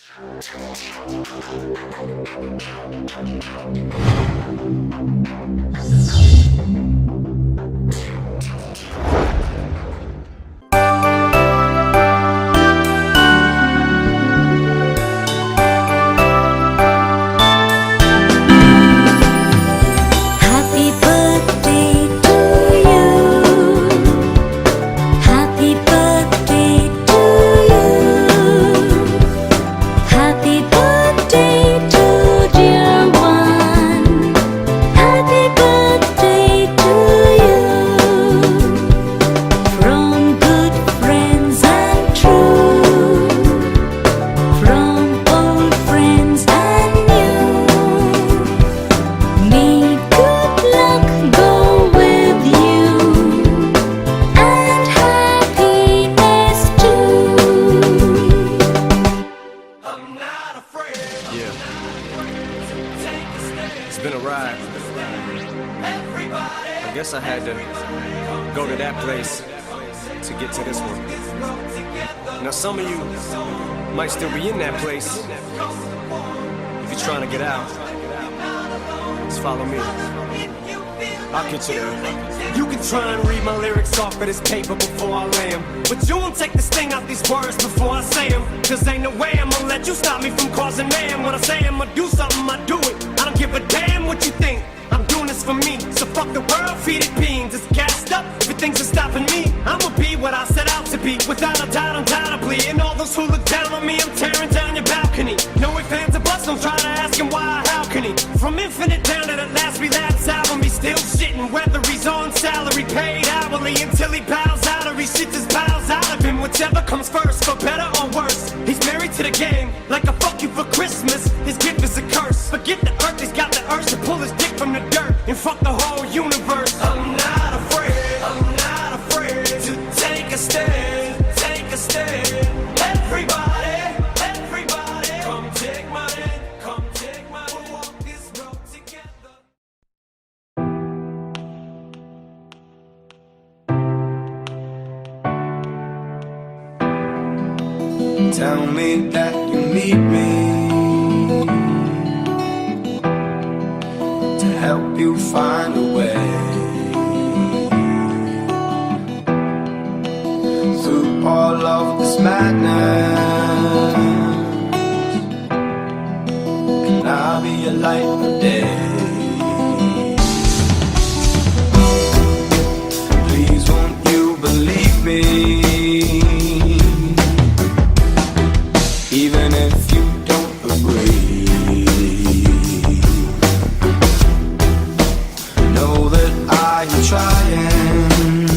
Happy birthday to you. Happy birthday to you. Happy birthday to dear one. Happy birthday to you. From good friends and true. From old friends and new. May good luck go with you and happiness too. Yeah. It's been a ride. I guess I had to go to that place to get to this one. Now some of you might still be in that place. If you're trying to get out, just follow me. I'll get you there. You can try and read my lyrics off of this paper before I lay 'em, but you won't take the sting out these words before I say 'em. Cause ain't no way I'm gonna let you stop me from causing mayhem. When I say I'm gonna do something, I do it. I don't give a damn what you think. I'm doing this for me, so fuck the world, feed it beans. It's gassed up, everything's just stopping me. I'ma be what I set out to be, without a doubt, undoubtedly. And all those who look down on me, I'm tearing down your balcony. No ifs, ands, or buts, don't try to ask him why or how can he. From infinite down to the last relapse album, he's still shitting. Whether he's on salary, paid hourly, until he bows out or he shits his bowels out of him. Whichever comes first, for better or worse. He's married to the game, like a fuck you for Christmas. His gift is a curse. Forget the earth, he's got the urge to pull his dick from the dirt and fuck the whole universe. I'm not afraid to take a stand, take a stand. Everybody, come take my hand, come take my hand. We'll walk this road together. Tell me that you need me to help you find a way through all of this madness. Can I be a light of day? Please won't you believe me? Even if you don't agree, know that I am trying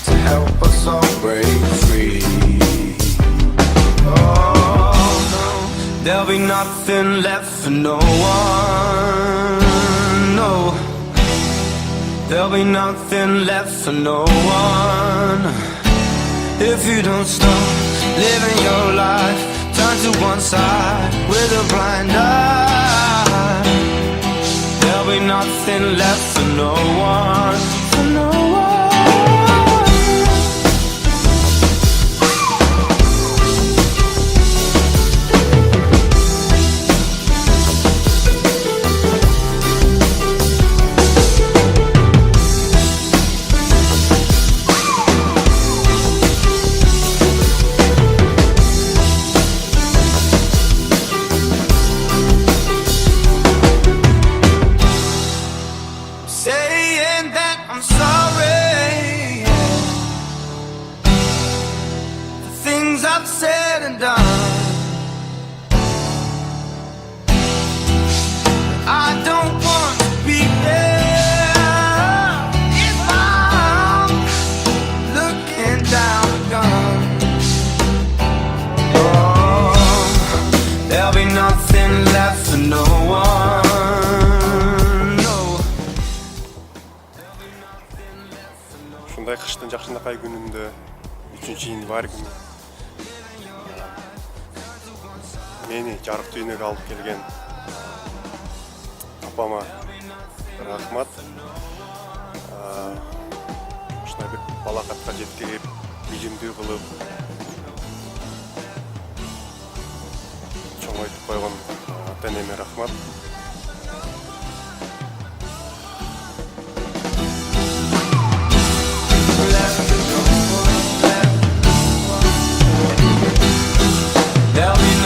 to help us all break free. Oh no, there'll be nothing left for no one. No, there'll be nothing left for no one. If you don't stop living your life, turn to one side with a blind eye, there'll be nothing left for no one, for no one. Saying that I'm sorry for things I've said and done. I don't want to be there if I'm looking down the gun. Oh, there'll be nothing left for no one. Ушундай кыштын жакшынакай күнүндө 3-январь күнү мени жарык дүйнөгө алып келген апама рахмат. Ушундай бир балакатка жеткирип, ийгимдүү кылып, айтып койгон ата энеме рахмат. There'll be